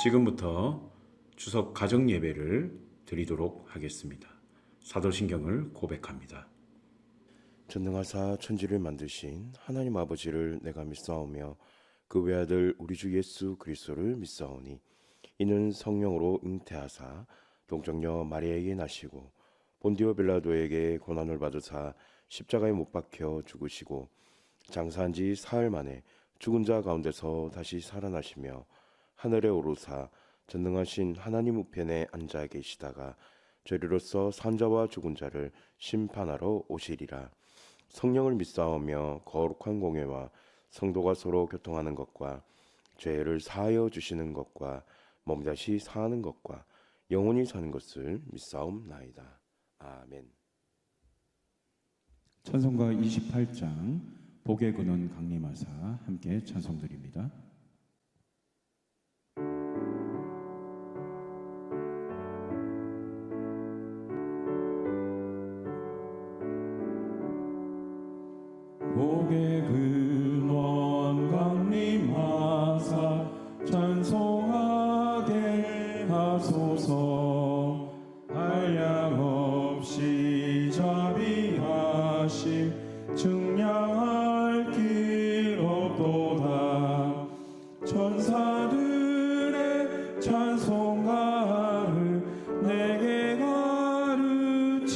지금부터 추석 가정 예배를 드리도록 하겠습니다. 사도신경을 고백합니다. 전능하사 천지를 만드신 하나님 아버지를 내가 믿사오며 그 외아들 우리 주 예수 그리스도를 믿사오니 이는 성령으로 잉태하사 동정녀 마리아에게 나시고 본디오 빌라도에게 고난을 받으사 십자가에 못 박혀 죽으시고 장사한 지 사흘 만에 죽은 자 가운데서 다시 살아나시며 하늘에 오르사 전능하신 하나님 우편에 앉아 계시다가 저리로서 산자와 죽은 자를 심판하러 오시리라. 성령을 믿사오며 거룩한 공예와 성도가 서로 교통하는 것과 죄를 사하여 주시는 것과 몸 다시 사하는 것과 영원히 사는 것을 믿사옵나이다. 아멘. 찬송가 28장 복의 근원 강림하사 함께 찬송드립니다. 복의 근원 강림하사 찬송하게 하소서. 한량없이 자비하심 증량할 길 없도다. 천사들의 찬송가를 내게 가르치소서.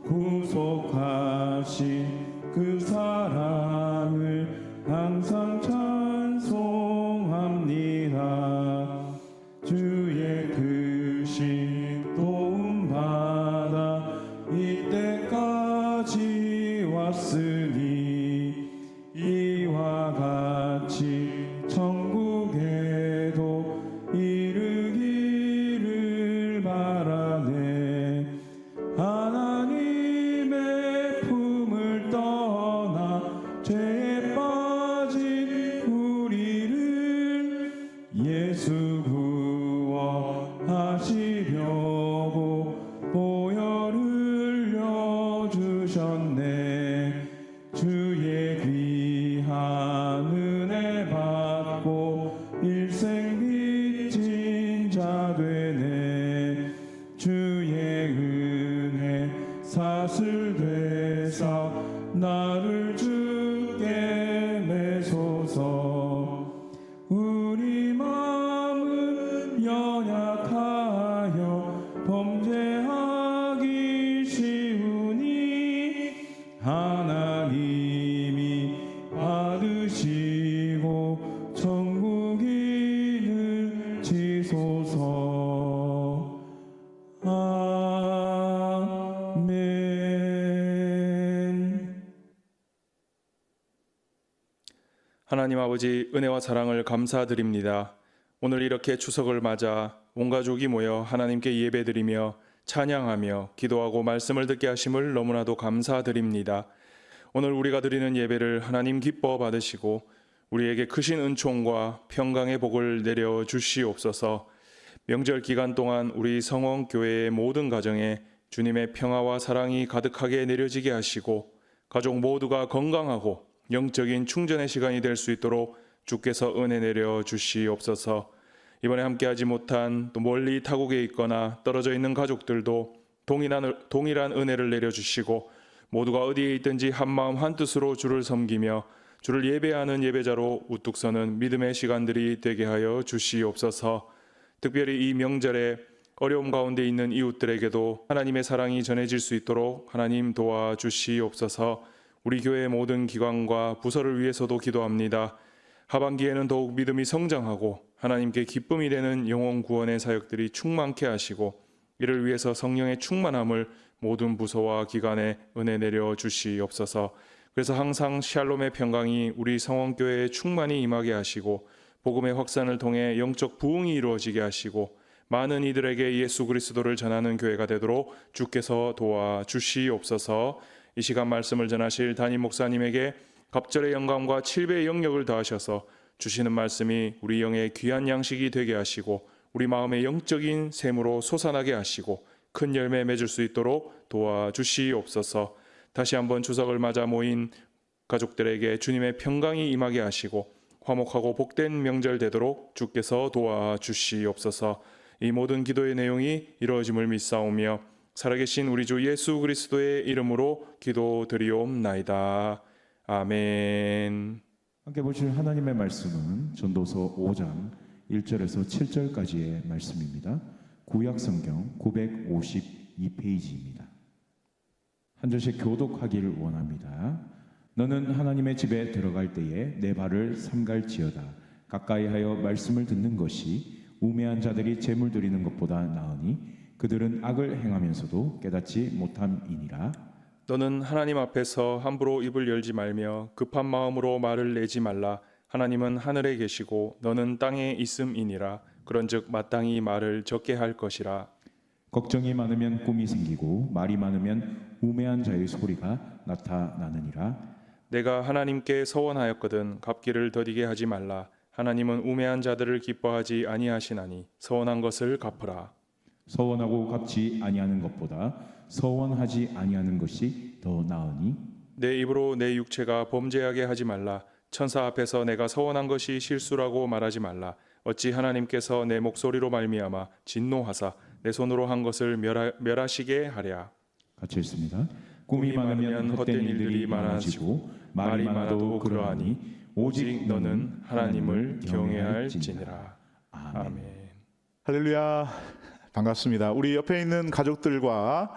구속하신 그 사랑을 항상 찬송합니다. 주의 크신 도움 받아 이때까지 왔으니 이와 같이 천국에도 이르기를 바라네. 하나님의 품을 떠나 죄에 빠진 우리를 예수 구원하시려고 보혈을 흘려주셨네. 주의 귀한 은혜 받고 일생 빚진 자 되네. 주의 은혜 사슬되사 나를 주께 내소서. 우리 마음은 연약하여 범죄하기 쉬우니 하나님이 받으시고 천국인을 지소서. 아멘. 하나님 아버지, 은혜와 사랑을 감사드립니다. 오늘 이렇게 추석을 맞아 온 가족이 모여 하나님께 예배드리며 찬양하며 기도하고 말씀을 듣게 하심을 너무나도 감사드립니다. 오늘 우리가 드리는 예배를 하나님 기뻐 받으시고 우리에게 크신 은총과 평강의 복을 내려 주시옵소서. 명절 기간 동안 우리 성원교회의 모든 가정에 주님의 평화와 사랑이 가득하게 내려지게 하시고 가족 모두가 건강하고 영적인 충전의 시간이 될 수 있도록 주께서 은혜 내려 주시옵소서. 이번에 함께하지 못한 또 멀리 타국에 있거나 떨어져 있는 가족들도 동일한 은혜를 내려주시고 모두가 어디에 있든지 한마음 한뜻으로 주를 섬기며 주를 예배하는 예배자로 우뚝 서는 믿음의 시간들이 되게 하여 주시옵소서. 특별히 이 명절에 어려움 가운데 있는 이웃들에게도 하나님의 사랑이 전해질 수 있도록 하나님 도와주시옵소서. 우리 교회의 모든 기관과 부서를 위해서도 기도합니다. 하반기에는 더욱 믿음이 성장하고 하나님께 기쁨이 되는 영혼 구원의 사역들이 충만케 하시고 이를 위해서 성령의 충만함을 모든 부서와 기관에 은혜 내려 주시옵소서. 그래서 항상 샬롬의 평강이 우리 성원교회에 충만히 임하게 하시고 복음의 확산을 통해 영적 부흥이 이루어지게 하시고 많은 이들에게 예수 그리스도를 전하는 교회가 되도록 주께서 도와주시옵소서. 이 시간 말씀을 전하실 담임 목사님에게 갑절의 영감과 7배의 영역을 더하셔서 주시는 말씀이 우리 영의 귀한 양식이 되게 하시고 우리 마음의 영적인 샘으로 솟아나게 하시고 큰 열매 맺을 수 있도록 도와주시옵소서. 다시 한번 추석을 맞아 모인 가족들에게 주님의 평강이 임하게 하시고 화목하고 복된 명절 되도록 주께서 도와주시옵소서. 이 모든 기도의 내용이 이루어짐을 믿사오며 살아계신 우리 주 예수 그리스도의 이름으로 기도드리옵나이다. 아멘. 함께 보실 하나님의 말씀은 전도서 5장 1절에서 7절까지의 말씀입니다. 구약 성경 952페이지입니다. 한 절씩 교독하기를 원합니다. 너는 하나님의 집에 들어갈 때에 내 발을 삼갈지어다. 가까이하여 말씀을 듣는 것이 우매한 자들이 재물 드리는 것보다 나으니 그들은 악을 행하면서도 깨닫지 못함이니라. 너는 하나님 앞에서 함부로 입을 열지 말며 급한 마음으로 말을 내지 말라. 하나님은 하늘에 계시고 너는 땅에 있음이니라. 그런즉 마땅히 말을 적게 할 것이라. 걱정이 많으면 꿈이 생기고 말이 많으면 우매한 자의 소리가 나타나느니라. 내가 하나님께 서원하였거든 갚기를 더디게 하지 말라. 하나님은 우매한 자들을 기뻐하지 아니하시나니 서원한 것을 갚으라. 서원하고 갚지 아니하는 것보다 서원하지 아니하는 것이 더 나으니 내 입으로 내 육체가 범죄하게 하지 말라. 천사 앞에서 내가 서원한 것이 실수라고 말하지 말라. 어찌 하나님께서 내 목소리로 말미암아 진노하사 내 손으로 한 것을 멸하시게 하랴. 같이 읽습니다. 꿈이 많으면 헛된 일들이 많아지고 말이 많아도 그러하니 오직 너는 하나님을 경외할지니라. 아멘. 할렐루야. 반갑습니다. 우리 옆에 있는 가족들과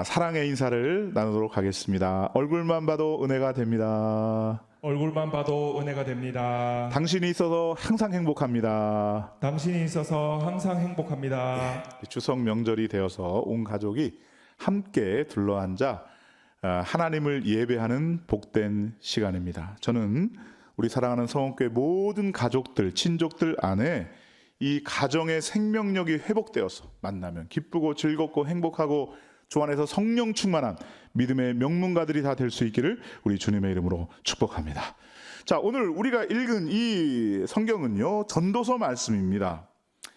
사랑의 인사를 나누도록 하겠습니다. 얼굴만 봐도 은혜가 됩니다. 얼굴만 봐도 은혜가 됩니다. 당신이 있어서 항상 행복합니다. 당신이 있어서 항상 행복합니다. 추석 명절이 되어서 온 가족이 함께 둘러앉아 하나님을 예배하는 복된 시간입니다. 저는 우리 사랑하는 성원교회 모든 가족들, 친족들 안에 이 가정의 생명력이 회복되어서 만나면 기쁘고 즐겁고 행복하고 주 안에서 성령 충만한 믿음의 명문가들이 다 될 수 있기를 우리 주님의 이름으로 축복합니다. 자, 오늘 우리가 읽은 이 성경은요, 전도서 말씀입니다.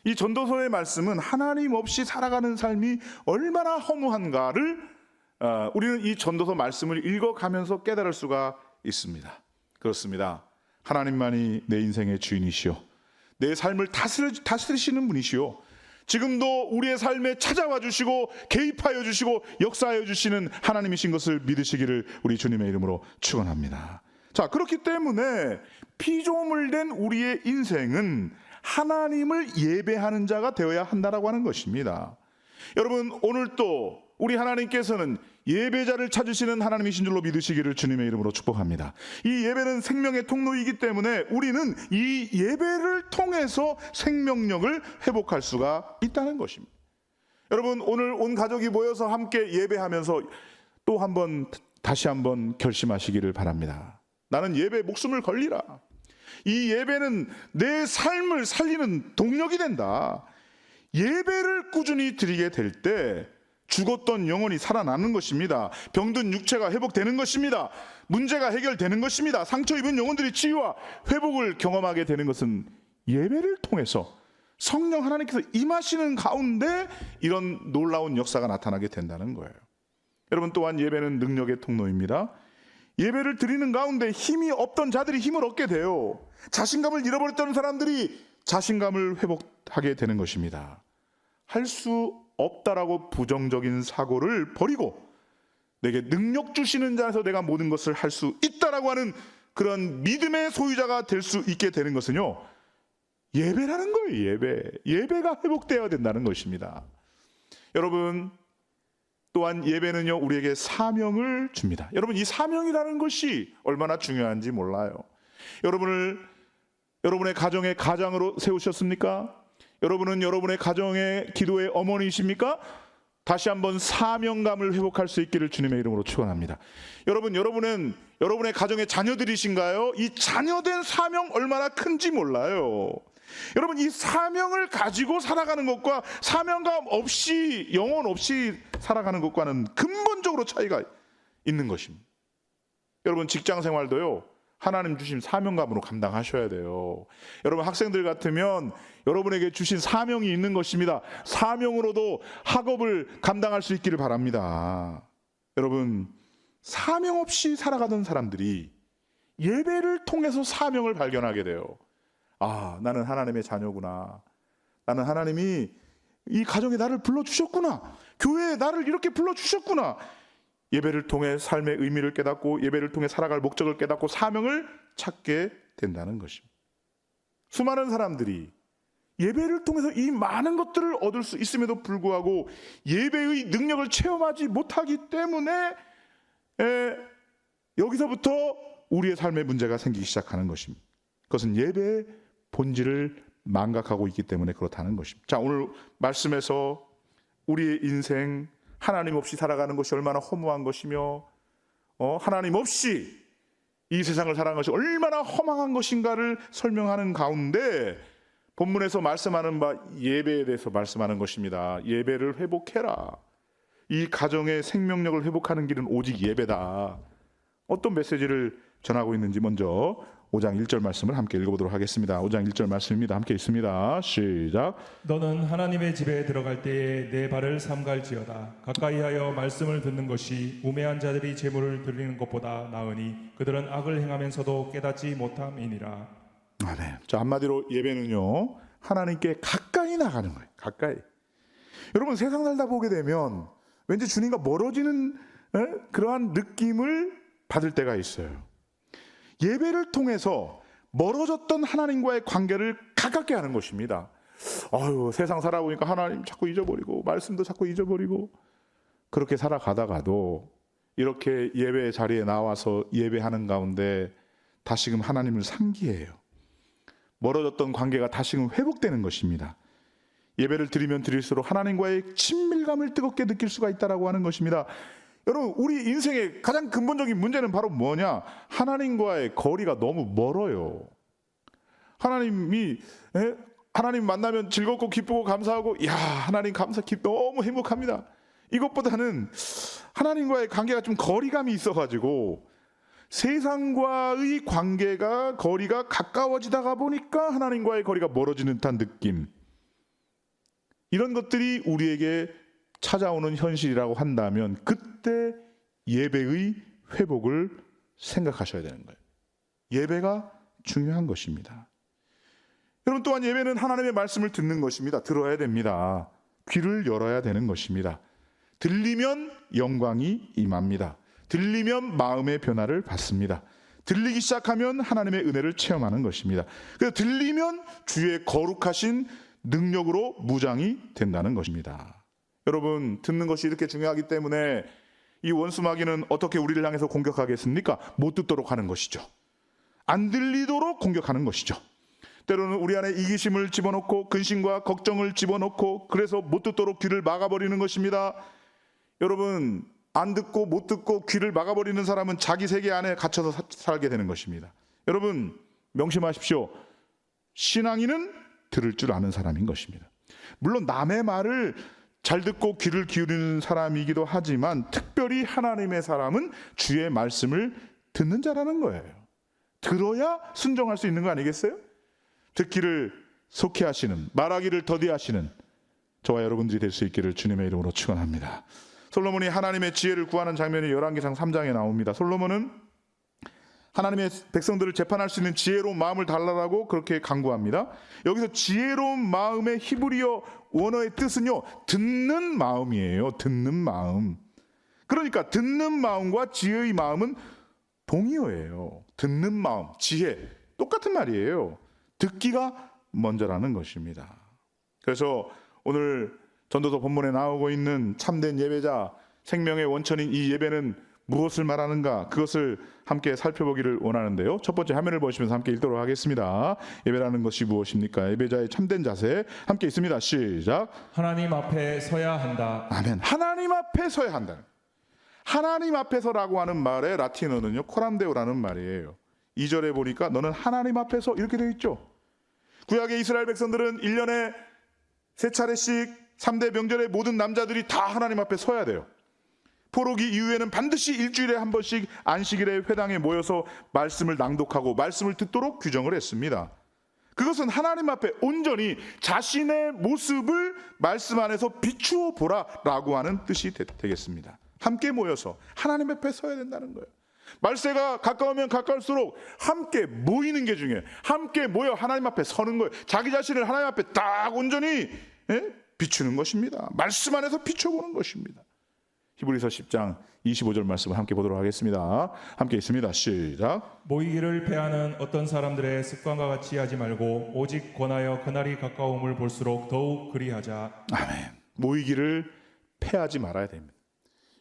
이 전도서의 말씀은 하나님 없이 살아가는 삶이 얼마나 허무한가를 우리는 이 전도서 말씀을 읽어가면서 깨달을 수가 있습니다. 그렇습니다. 하나님만이 내 인생의 주인이시오. 내 삶을 다스리시는 분이시오. 지금도 우리의 삶에 찾아와 주시고 개입하여 주시고 역사하여 주시는 하나님이신 것을 믿으시기를 우리 주님의 이름으로 축원합니다. 자, 그렇기 때문에 피조물된 우리의 인생은 하나님을 예배하는 자가 되어야 한다라고 하는 것입니다. 여러분, 오늘 또 우리 하나님께서는 예배자를 찾으시는 하나님이신 줄로 믿으시기를 주님의 이름으로 축복합니다. 이 예배는 생명의 통로이기 때문에 우리는 이 예배를 통해서 생명력을 회복할 수가 있다는 것입니다. 여러분, 오늘 온 가족이 모여서 함께 예배하면서 또 다시 한번 결심하시기를 바랍니다. 나는 예배에 목숨을 걸리라. 이 예배는 내 삶을 살리는 동력이 된다. 예배를 꾸준히 드리게 될 때 죽었던 영혼이 살아나는 것입니다. 병든 육체가 회복되는 것입니다. 문제가 해결되는 것입니다. 상처 입은 영혼들이 치유와 회복을 경험하게 되는 것은 예배를 통해서 성령 하나님께서 임하시는 가운데 이런 놀라운 역사가 나타나게 된다는 거예요. 여러분, 또한 예배는 능력의 통로입니다. 예배를 드리는 가운데 힘이 없던 자들이 힘을 얻게 돼요. 자신감을 잃어버렸던 사람들이 자신감을 회복하게 되는 것입니다. 할 수 없다라고 부정적인 사고를 버리고 내게 능력 주시는 자에서 내가 모든 것을 할 수 있다라고 하는 그런 믿음의 소유자가 될 수 있게 되는 것은요, 예배라는 거예요. 예배가 회복되어야 된다는 것입니다. 여러분, 또한 예배는요, 우리에게 사명을 줍니다. 여러분, 이 사명이라는 것이 얼마나 중요한지 몰라요. 여러분의 가정의 가장으로 세우셨습니까? 여러분은 여러분의 가정의 기도의 어머니이십니까? 다시 한번 사명감을 회복할 수 있기를 주님의 이름으로 축원합니다. 여러분은 여러분의 가정의 자녀들이신가요? 이 자녀된 사명 얼마나 큰지 몰라요. 여러분, 이 사명을 가지고 살아가는 것과 사명감 없이, 영혼 없이 살아가는 것과는 근본적으로 차이가 있는 것입니다. 여러분, 직장 생활도요, 하나님 주신 사명감으로 감당하셔야 돼요. 여러분, 학생들 같으면 여러분에게 주신 사명이 있는 것입니다. 사명으로도 학업을 감당할 수 있기를 바랍니다. 여러분, 사명 없이 살아가던 사람들이 예배를 통해서 사명을 발견하게 돼요. 아, 나는 하나님의 자녀구나. 나는 하나님이 이 가정에 나를 불러주셨구나. 교회에 나를 이렇게 불러주셨구나. 예배를 통해 삶의 의미를 깨닫고 예배를 통해 살아갈 목적을 깨닫고 사명을 찾게 된다는 것입니다. 수많은 사람들이 예배를 통해서 이 많은 것들을 얻을 수 있음에도 불구하고 예배의 능력을 체험하지 못하기 때문에 여기서부터 우리의 삶의 문제가 생기기 시작하는 것입니다. 그것은 예배의 본질을 망각하고 있기 때문에 그렇다는 것입니다. 자, 오늘 말씀에서 우리의 인생 하나님 없이 살아가는 것이 얼마나 허무한 것이며 하나님 없이 이 세상을 살아가는 것이 얼마나 허망한 것인가를 설명하는 가운데 본문에서 말씀하는 바 예배에 대해서 말씀하는 것입니다. 예배를 회복해라. 이 가정의 생명력을 회복하는 길은 오직 예배다. 어떤 메시지를 전하고 있는지 먼저 5장 1절 말씀을 함께 읽어보도록 하겠습니다. 5장 1절 말씀입니다. 함께 읽습니다. 시작. 너는 하나님의 집에 들어갈 때에 내 발을 삼갈지어다. 가까이하여 말씀을 듣는 것이 우매한 자들이 제물을 드리는 것보다 나으니 그들은 악을 행하면서도 깨닫지 못함이니라. 아멘. 자, 한마디로 예배는요, 하나님께 가까이 나가는 거예요. 가까이. 여러분, 세상 살다 보게 되면 왠지 주님과 멀어지는 그러한 느낌을 받을 때가 있어요. 예배를 통해서 멀어졌던 하나님과의 관계를 가깝게 하는 것입니다. 아유, 세상 살아보니까 하나님 자꾸 잊어버리고 말씀도 자꾸 잊어버리고 그렇게 살아가다가도 이렇게 예배 자리에 나와서 예배하는 가운데 다시금 하나님을 상기해요. 멀어졌던 관계가 다시금 회복되는 것입니다. 예배를 드리면 드릴수록 하나님과의 친밀감을 뜨겁게 느낄 수가 있다라고 하는 것입니다. 여러분, 우리 인생의 가장 근본적인 문제는 바로 뭐냐? 하나님과의 거리가 너무 멀어요. 하나님 만나면 즐겁고 기쁘고 감사하고, 야, 하나님 너무 행복합니다. 이것보다는 하나님과의 관계가 좀 거리감이 있어가지고 세상과의 거리가 가까워지다가 보니까 하나님과의 거리가 멀어지는 듯한 느낌. 이런 것들이 우리에게 찾아오는 현실이라고 한다면 그때 예배의 회복을 생각하셔야 되는 거예요. 예배가 중요한 것입니다. 여러분, 또한 예배는 하나님의 말씀을 듣는 것입니다. 들어야 됩니다. 귀를 열어야 되는 것입니다. 들리면 영광이 임합니다. 들리면 마음의 변화를 받습니다. 들리기 시작하면 하나님의 은혜를 체험하는 것입니다. 그래서 들리면 주의 거룩하신 능력으로 무장이 된다는 것입니다. 여러분, 듣는 것이 이렇게 중요하기 때문에 이 원수마귀는 어떻게 우리를 향해서 공격하겠습니까? 못 듣도록 하는 것이죠. 안 들리도록 공격하는 것이죠. 때로는 우리 안에 이기심을 집어넣고 근심과 걱정을 집어넣고 그래서 못 듣도록 귀를 막아버리는 것입니다. 여러분, 안 듣고 못 듣고 귀를 막아버리는 사람은 자기 세계 안에 갇혀서 살게 되는 것입니다. 여러분, 명심하십시오. 신앙인은 들을 줄 아는 사람인 것입니다. 물론 남의 말을 잘 듣고 귀를 기울이는 사람이기도 하지만 특별히 하나님의 사람은 주의 말씀을 듣는 자라는 거예요. 들어야 순종할 수 있는 거 아니겠어요? 듣기를 속히 하시는, 말하기를 더디하시는 저와 여러분들이 될 수 있기를 주님의 이름으로 축원합니다. 솔로몬이 하나님의 지혜를 구하는 장면이 열왕기상 3장에 나옵니다. 솔로몬은 하나님의 백성들을 재판할 수 있는 지혜로운 마음을 달라고 그렇게 간구합니다. 여기서 지혜로운 마음의 히브리어 원어의 뜻은요, 듣는 마음이에요. 듣는 마음. 그러니까 듣는 마음과 지혜의 마음은 동의어예요. 듣는 마음, 지혜 똑같은 말이에요. 듣기가 먼저라는 것입니다. 그래서 오늘 전도서 본문에 나오고 있는 참된 예배자, 생명의 원천인 이 예배는 무엇을 말하는가, 그것을 함께 살펴보기를 원하는데요. 첫 번째 화면을 보시면서 함께 읽도록 하겠습니다. 예배라는 것이 무엇입니까? 예배자의 참된 자세 함께 있습니다. 시작. 하나님 앞에 서야 한다. 아멘. 하나님 앞에 서야 한다. 하나님 앞에서라고 하는 말의 라틴어는요, 코람데오라는 말이에요. 2절에 보니까 너는 하나님 앞에서 이렇게 되어 있죠. 구약의 이스라엘 백성들은 1년에 3차례씩 3대 명절에 모든 남자들이 다 하나님 앞에 서야 돼요. 포로기 이후에는 반드시 일주일에 한 번씩 안식일에 회당에 모여서 말씀을 낭독하고 말씀을 듣도록 규정을 했습니다. 그것은 하나님 앞에 온전히 자신의 모습을 말씀 안에서 비추어 보라라고 하는 뜻이 되겠습니다. 함께 모여서 하나님 앞에 서야 된다는 거예요. 말세가 가까우면 가까울수록 함께 모이는 게 중요해요. 함께 모여 하나님 앞에 서는 거예요. 자기 자신을 하나님 앞에 딱 온전히 비추는 것입니다. 말씀 안에서 비춰보는 것입니다. 히브리서 10장 25절 말씀을 함께 보도록 하겠습니다. 함께 있습니다. 시작. 모이기를 패하는 어떤 사람들의 습관과 같이 하지 말고 오직 권하여 그날이 가까움을 볼수록 더욱 그리하자. 아멘. 모이기를 패하지 말아야 됩니다.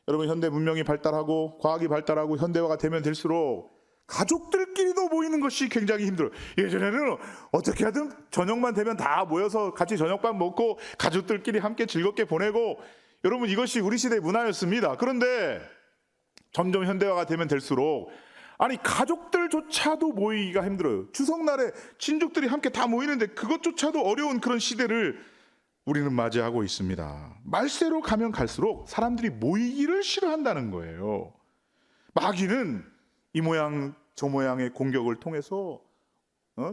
여러분, 현대 문명이 발달하고 과학이 발달하고 현대화가 되면 될수록 가족들끼리도 모이는 것이 굉장히 힘들어요. 예전에는 어떻게 하든 저녁만 되면 다 모여서 같이 저녁밥 먹고 가족들끼리 함께 즐겁게 보내고, 여러분, 이것이 우리 시대의 문화였습니다. 그런데 점점 현대화가 되면 될수록 아니 가족들조차도 모이기가 힘들어요. 추석날에 친족들이 함께 다 모이는데 그것조차도 어려운 그런 시대를 우리는 맞이하고 있습니다. 말세로 가면 갈수록 사람들이 모이기를 싫어한다는 거예요. 마귀는 이 모양 저 모양의 공격을 통해서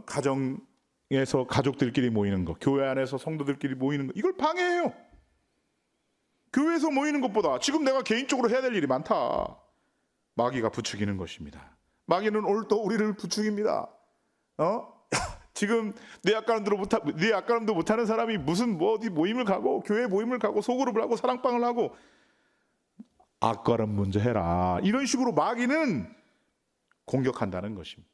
가정에서 가족들끼리 모이는 것, 교회 안에서 성도들끼리 모이는 것, 이걸 방해해요. 교회에서 모이는 것보다 지금 내가 개인적으로 해야 될 일이 많다. 마귀가 부추기는 것입니다. 마귀는 오늘 또 우리를 부추깁니다. 지금 내 앞가림도 못하는 사람이 무슨 어디 모임을 가고 교회 모임을 가고 소그룹을 하고 사랑방을 하고 앞가림 먼저 해라, 이런 식으로 마귀는 공격한다는 것입니다.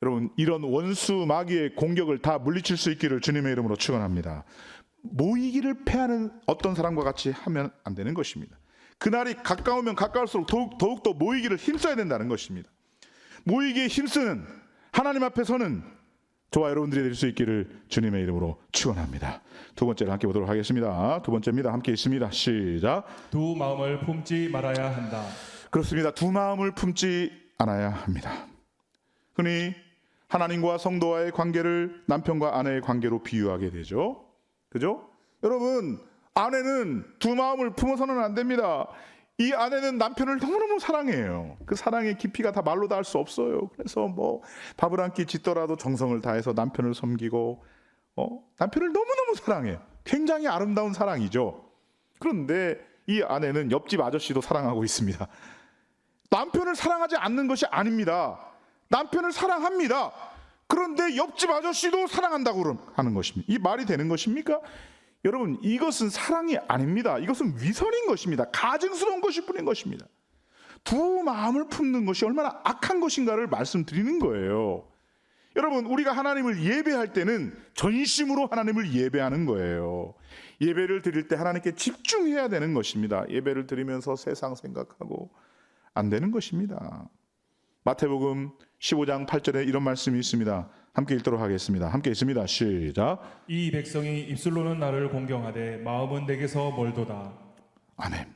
여러분, 이런 원수 마귀의 공격을 다 물리칠 수 있기를 주님의 이름으로 축원합니다. 모이기를 패하는 어떤 사람과 같이 하면 안 되는 것입니다. 그날이 가까우면 가까울수록 더욱더 모이기를 힘써야 된다는 것입니다. 모이기에 힘쓰는, 하나님 앞에 서는 저와 여러분들이 될 수 있기를 주님의 이름으로 축원합니다. 두 번째를 함께 보도록 하겠습니다. 두 번째입니다. 함께 있습니다. 시작. 두 마음을 품지 말아야 한다. 그렇습니다. 두 마음을 품지 않아야 합니다. 흔히 하나님과 성도와의 관계를 남편과 아내의 관계로 비유하게 되죠. 그죠? 여러분, 아내는 두 마음을 품어서는 안 됩니다. 이 아내는 남편을 너무너무 사랑해요. 그 사랑의 깊이가 다 말로 다 할 수 없어요. 그래서 뭐 밥을 한 끼 짓더라도 정성을 다해서 남편을 섬기고 남편을 너무너무 사랑해요. 굉장히 아름다운 사랑이죠. 그런데 이 아내는 옆집 아저씨도 사랑하고 있습니다. 남편을 사랑하지 않는 것이 아닙니다. 남편을 사랑합니다. 그런데 옆집 아저씨도 사랑한다고 하는 것입니다. 이 말이 되는 것입니까? 여러분, 이것은 사랑이 아닙니다. 이것은 위선인 것입니다. 가증스러운 것일 뿐인 것입니다. 두 마음을 품는 것이 얼마나 악한 것인가를 말씀드리는 거예요. 여러분, 우리가 하나님을 예배할 때는 전심으로 하나님을 예배하는 거예요. 예배를 드릴 때 하나님께 집중해야 되는 것입니다. 예배를 드리면서 세상 생각하고 안 되는 것입니다. 마태복음 15장 8절에 이런 말씀이 있습니다. 함께 읽도록 하겠습니다. 함께 있습니다. 시작. 이 백성이 입술로는 나를 공경하되 마음은 내게서 멀도다. 아멘.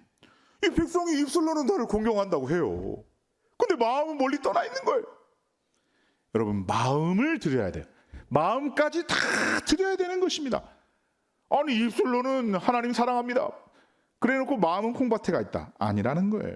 이 백성이 입술로는 나를 공경한다고 해요. 근데 마음은 멀리 떠나 있는 거예요. 여러분, 마음을 드려야 돼요. 마음까지 다 드려야 되는 것입니다. 아니, 입술로는 하나님 사랑합니다, 그래놓고 마음은 콩밭에가 있다, 아니라는 거예요.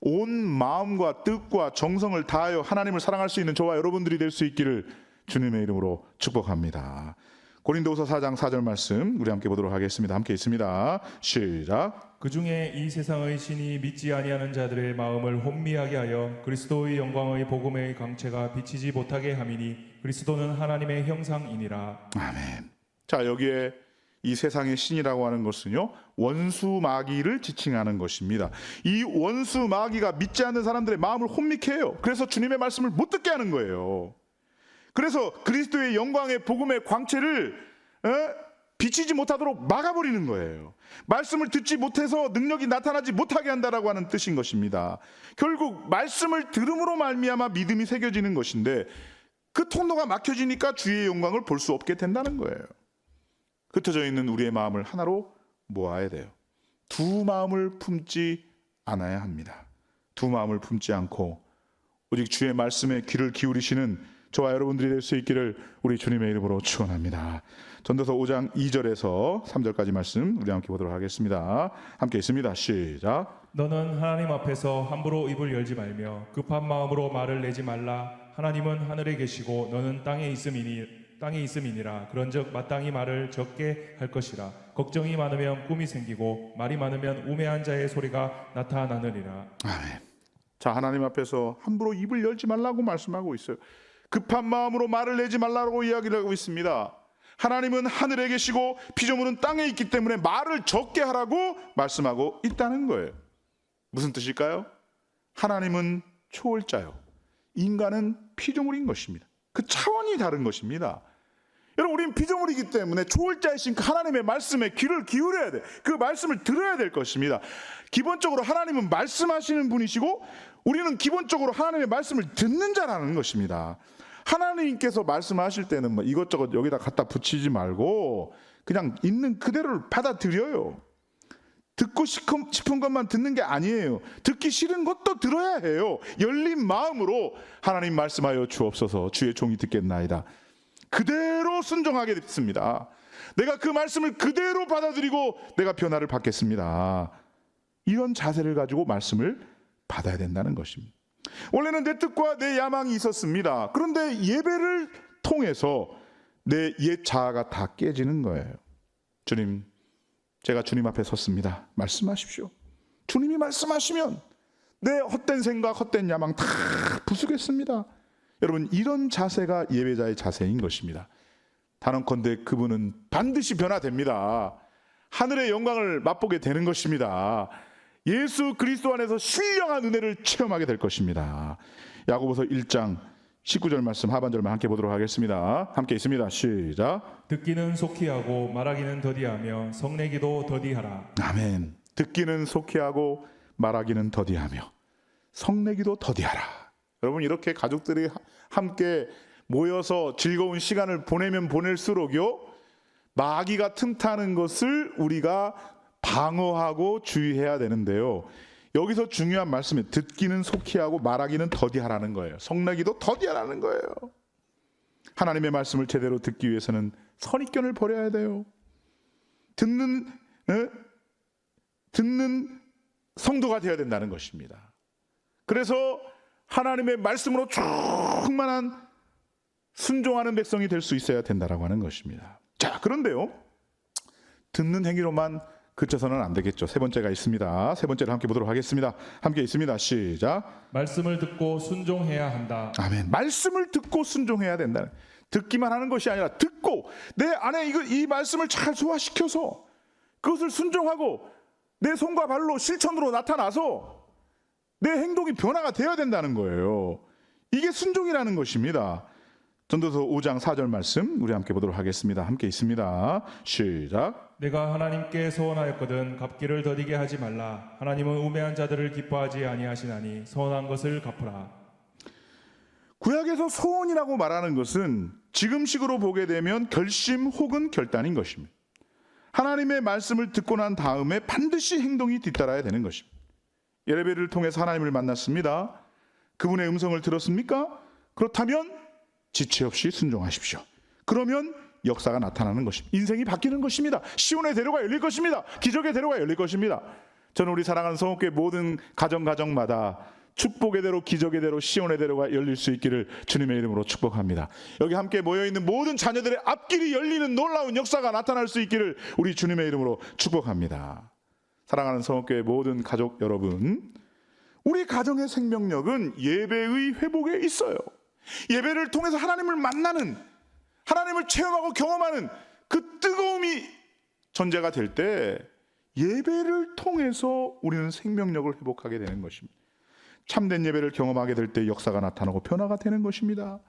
온 마음과 뜻과 정성을 다하여 하나님을 사랑할 수 있는 저와 여러분들이 될 수 있기를 주님의 이름으로 축복합니다. 고린도후서 4장 4절 말씀 우리 함께 보도록 하겠습니다. 함께 있습니다. 시작. 그 중에 이 세상의 신이 믿지 아니하는 자들의 마음을 혼미하게 하여 그리스도의 영광의 복음의 강체가 비치지 못하게 함이니 그리스도는 하나님의 형상이니라. 아멘. 자, 여기에 이 세상의 신이라고 하는 것은요, 원수 마귀를 지칭하는 것입니다. 이 원수 마귀가 믿지 않는 사람들의 마음을 혼미케 해요. 그래서 주님의 말씀을 못 듣게 하는 거예요. 그래서 그리스도의 영광의 복음의 광채를 비치지 못하도록 막아버리는 거예요. 말씀을 듣지 못해서 능력이 나타나지 못하게 한다라고 하는 뜻인 것입니다. 결국 말씀을 들음으로 말미암아 믿음이 새겨지는 것인데 그 통로가 막혀지니까 주의 영광을 볼 수 없게 된다는 거예요. 흩어져 있는 우리의 마음을 하나로 모아야 돼요. 두 마음을 품지 않아야 합니다. 두 마음을 품지 않고 오직 주의 말씀에 귀를 기울이시는 저와 여러분들이 될 수 있기를 우리 주님의 이름으로 축원합니다. 전도서 5장 2절에서 3절까지 말씀 우리 함께 보도록 하겠습니다. 함께 있습니다. 시작. 너는 하나님 앞에서 함부로 입을 열지 말며 급한 마음으로 말을 내지 말라. 하나님은 하늘에 계시고 너는 땅에 있음이니라. 그런즉 마땅히 말을 적게 할 것이라. 걱정이 많으면 꿈이 생기고 말이 많으면 우매한 자의 소리가 나타나느니라. 아멘. 자, 하나님 앞에서 함부로 입을 열지 말라고 말씀하고 있어요. 급한 마음으로 말을 내지 말라고 이야기를 하고 있습니다. 하나님은 하늘에 계시고 피조물은 땅에 있기 때문에 말을 적게 하라고 말씀하고 있다는 거예요. 무슨 뜻일까요? 하나님은 초월자요, 인간은 피조물인 것입니다. 그 차원이 다른 것입니다. 여러분, 우린 피조물이기 때문에 초월자이신 하나님의 말씀에 귀를 기울여야 돼. 그 말씀을 들어야 될 것입니다. 기본적으로 하나님은 말씀하시는 분이시고 우리는 기본적으로 하나님의 말씀을 듣는 자라는 것입니다. 하나님께서 말씀하실 때는 뭐 이것저것 여기다 갖다 붙이지 말고 그냥 있는 그대로를 받아들여요. 듣고 싶은 것만 듣는 게 아니에요. 듣기 싫은 것도 들어야 해요. 열린 마음으로 하나님 말씀하여 주옵소서, 주의 종이 듣겠나이다. 그대로 순종하게 됐습니다. 내가 그 말씀을 그대로 받아들이고 내가 변화를 받겠습니다. 이런 자세를 가지고 말씀을 받아야 된다는 것입니다. 원래는 내 뜻과 내 야망이 있었습니다. 그런데 예배를 통해서 내 옛 자아가 다 깨지는 거예요. 주님, 제가 주님 앞에 섰습니다. 말씀하십시오. 주님이 말씀하시면 내 헛된 생각, 헛된 야망 다 부수겠습니다. 여러분, 이런 자세가 예배자의 자세인 것입니다. 단언컨대 그분은 반드시 변화됩니다. 하늘의 영광을 맛보게 되는 것입니다. 예수 그리스도 안에서 신령한 은혜를 체험하게 될 것입니다. 야고보서 1장 19절 말씀 하반절만 함께 보도록 하겠습니다. 함께 있습니다. 시작. 듣기는 속히 하고 말하기는 더디하며 성내기도 더디하라. 아멘. 듣기는 속히 하고 말하기는 더디하며 성내기도 더디하라. 여러분, 이렇게 가족들이 함께 모여서 즐거운 시간을 보내면 보낼수록요, 마귀가 틈타는 것을 우리가 방어하고 주의해야 되는데요, 여기서 중요한 말씀이 듣기는 속히 하고 말하기는 더디하라는 거예요. 성내기도 더디하라는 거예요. 하나님의 말씀을 제대로 듣기 위해서는 선입견을 버려야 돼요. 듣는 성도가 되어야 된다는 것입니다. 그래서 하나님의 말씀으로 충만한 순종하는 백성이 될 수 있어야 된다라고 하는 것입니다. 자, 그런데요, 듣는 행위로만 그쳐서는 안 되겠죠. 세 번째가 있습니다. 세 번째를 함께 보도록 하겠습니다. 함께 있습니다. 시작. 말씀을 듣고 순종해야 한다. 아멘. 말씀을 듣고 순종해야 된다. 듣기만 하는 것이 아니라 듣고 내 안에 이 말씀을 잘 소화시켜서 그것을 순종하고 내 손과 발로 실천으로 나타나서 내 행동이 변화가 되어야 된다는 거예요. 이게 순종이라는 것입니다. 전도서 5장 4절 말씀 우리 함께 보도록 하겠습니다. 함께 있습니다. 시작. 내가 하나님께 소원하였거든 갚기를 더디게 하지 말라. 하나님은 우매한 자들을 기뻐하지 아니하시나니 소원한 것을 갚으라. 구약에서 소원이라고 말하는 것은 지금식으로 보게 되면 결심 혹은 결단인 것입니다. 하나님의 말씀을 듣고 난 다음에 반드시 행동이 뒤따라야 되는 것입니다. 예배를 통해서 하나님을 만났습니다. 그분의 음성을 들었습니까? 그렇다면 지체 없이 순종하십시오. 그러면 역사가 나타나는 것입니다. 인생이 바뀌는 것입니다. 시온의 대로가 열릴 것입니다. 기적의 대로가 열릴 것입니다. 저는 우리 사랑하는 성읍교회 모든 가정마다 축복의 대로, 기적의 대로, 시온의 대로가 열릴 수 있기를 주님의 이름으로 축복합니다. 여기 함께 모여있는 모든 자녀들의 앞길이 열리는 놀라운 역사가 나타날 수 있기를 우리 주님의 이름으로 축복합니다. 사랑하는 성읍교회 모든 가족 여러분, 우리 가정의 생명력은 예배의 회복에 있어요. 예배를 통해서 하나님을 만나는, 하나님을 체험하고 경험하는 그 뜨거움이 전제가 될 때 예배를 통해서 우리는 생명력을 회복하게 되는 것입니다. 참된 예배를 경험하게 될 때 역사가 나타나고 변화가 되는 것입니다.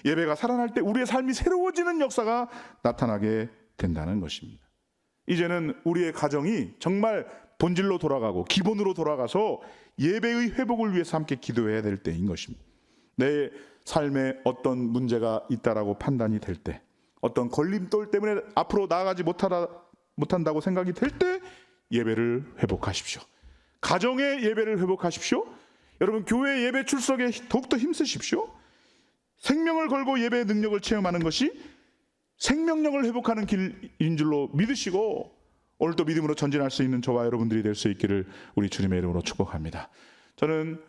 예배가 살아날 때 우리의 삶이 새로워지는 역사가 나타나게 된다는 것입니다. 이제는 우리의 가정이 정말 본질로 돌아가고 기본으로 돌아가서 예배의 회복을 위해서 함께 기도해야 될 때인 것입니다. 내 삶에 어떤 문제가 있다라고 판단이 될 때, 어떤 걸림돌 때문에 앞으로 나아가지 못한다고 생각이 될 때 예배를 회복하십시오. 가정의 예배를 회복하십시오. 여러분, 교회 예배 출석에 더욱더 힘쓰십시오. 생명을 걸고 예배의 능력을 체험하는 것이 생명력을 회복하는 길인 줄로 믿으시고 오늘도 믿음으로 전진할 수 있는 저와 여러분들이 될 수 있기를 우리 주님의 이름으로 축복합니다. 저는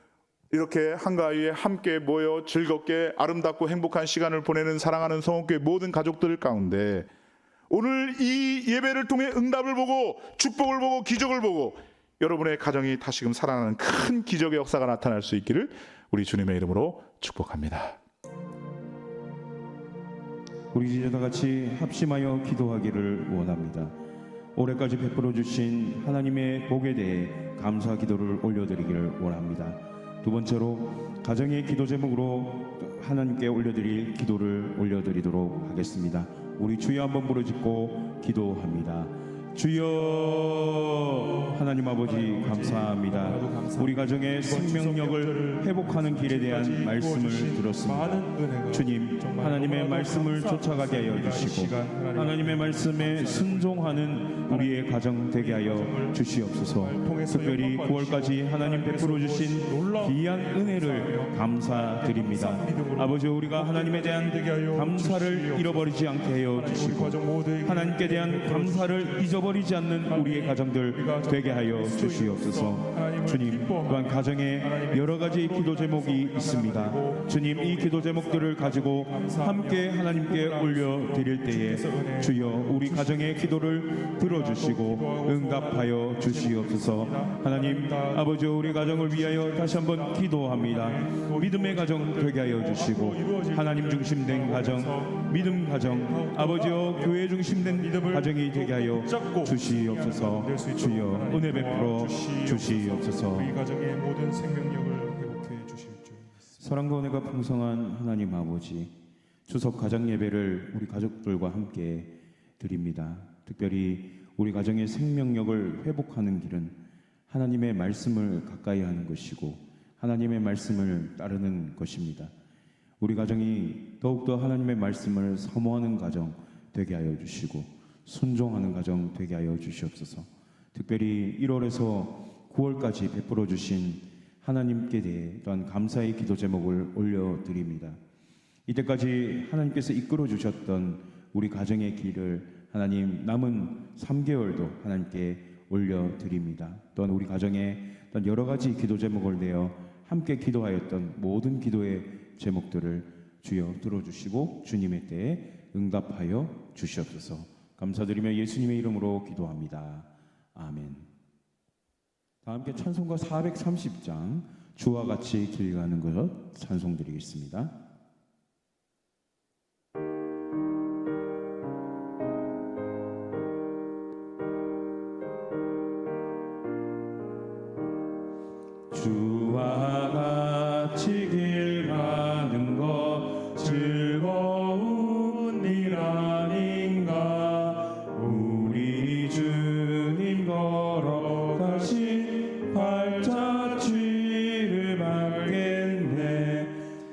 이렇게 한가위에 함께 모여 즐겁게 아름답고 행복한 시간을 보내는 사랑하는 성읍교회 모든 가족들 가운데 오늘 이 예배를 통해 응답을 보고 축복을 보고 기적을 보고 여러분의 가정이 다시금 살아나는 큰 기적의 역사가 나타날 수 있기를 우리 주님의 이름으로 축복합니다. 우리 이제 다 같이 합심하여 기도하기를 원합니다. 올해까지 베풀어 주신 하나님의 복에 대해 감사 기도를 올려드리기를 원합니다. 두 번째로 가정의 기도 제목으로 하나님께 올려드릴 기도를 올려드리도록 하겠습니다. 우리 주여 한번 부르짖고 기도합니다. 주여, 하나님 아버지 감사합니다. 우리 가정의 생명력을 회복하는 길에 대한 말씀을 들었습니다. 주님, 하나님의 말씀을 쫓아가게 하여 주시고 하나님의 말씀에 순종하는 우리의 가정 되게 하여 주시옵소서. 특별히 9월까지 하나님 베풀어 주신 귀한 은혜를 감사드립니다. 아버지, 우리가 하나님에 대한 감사를 잃어버리지 않게 하여 주시고 하나님께 대한 감사를 잊어버리지 않는 우리의 가정들 되게 하여 주시옵소서. 주님, 또한 가정에 여러 가지 기도 제목이 있습니다. 주님, 이 기도 제목들을 가지고 함께 하나님께 올려드릴 때에 주여 우리 가정의 기도를 들어주시고 응답하여 주시옵소서. 하나님 아버지, 우리 가정을 위하여 다시 한번 기도합니다. 믿음의 가정 되게 하여 주시고 하나님 중심된 가정, 믿음 가정, 아버지여 교회 중심된 가정이 되게 하여 주시옵소서. 주여 은혜 베풀어 주시옵소서. 우리 가정의 모든 생명력을 회복해 주실 줄 믿습니다. 사랑과 은혜가 풍성한 하나님 아버지, 추석 가정 예배를 우리 가족들과 함께 드립니다. 특별히 우리 가정의 생명력을 회복하는 길은 하나님의 말씀을 가까이 하는 것이고 하나님의 말씀을 따르는 것입니다. 우리 가정이 더욱더 하나님의 말씀을 사모하는 가정 되게 하여 주시고 순종하는 가정 되게 하여 주시옵소서. 특별히 1월에서 9월까지 베풀어 주신 하나님께 대해 또한 감사의 기도 제목을 올려드립니다. 이때까지 하나님께서 이끌어 주셨던 우리 가정의 길을 하나님 남은 3개월도 하나님께 올려드립니다. 또한 우리 가정에 또한 여러 가지 기도 제목을 내어 함께 기도하였던 모든 기도의 제목들을 주여 들어주시고 주님의 때에 응답하여 주시옵소서. 감사드리며 예수님의 이름으로 기도합니다. 아멘. 다 함께 찬송가 430장 주와 같이 길 가는 것 찬송드리겠습니다. 주와 같이 길 가는 것 즐거운 일 아닌가. 우리 주님 걸어가신 발자취를 밟겠네.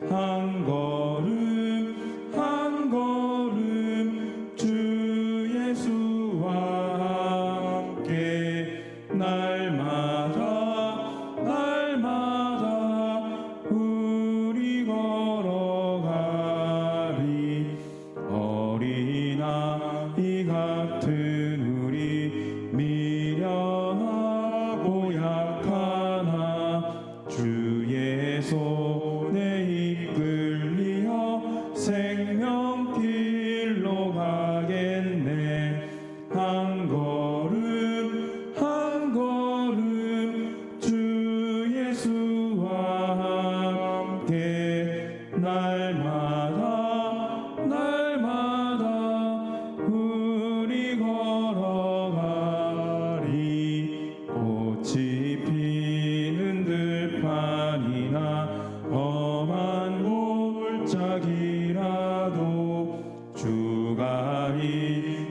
한 걸음 한 걸음 주 예수와 함께 날마다 우리 걸어가리. 어린아이 같은 우리 미련하고 약하나 주의 손에 이끌리어 생명길로 가겠네. 한 걸음 한 걸음 주 예수와 함께 날마다 우리 걸어가리. 꽃이 피는 들판이나 험한 골짜기라도 주가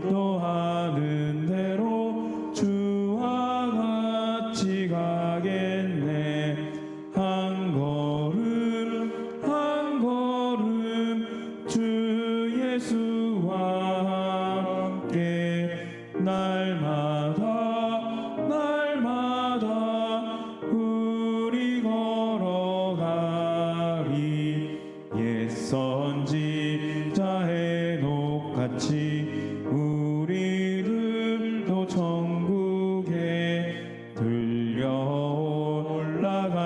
인도하는 대로 주와 같이 가겠네. 한 걸음 한 걸음 주 예수와 함께 날마다 우리 걸어가리. 옛 선지자 해녹같이 우리들도 천국에 들려 올라가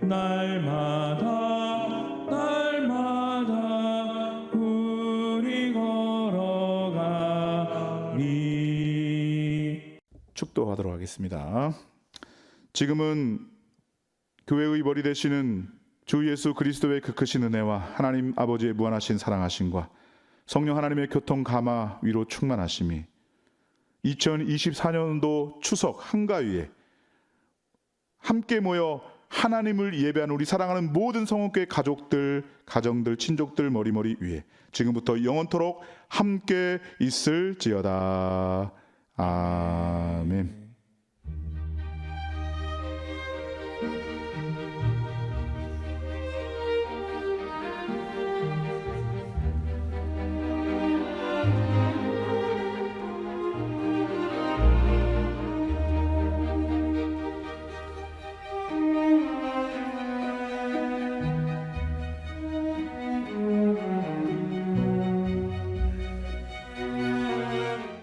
날마다 우리 걸어가리. 축도하도록 하겠습니다. 지금은 교회의 머리 되시는 주 예수 그리스도의 그 크신 은혜와 하나님 아버지의 무한하신 사랑하심과 성령 하나님의 교통 감화 위로 충만하심이 2024년도 추석 한가위에 함께 모여 하나님을 예배하는 우리 사랑하는 모든 성원교회 가족들, 가정들, 친족들 머리머리 위에 지금부터 영원토록 함께 있을지어다. 아멘.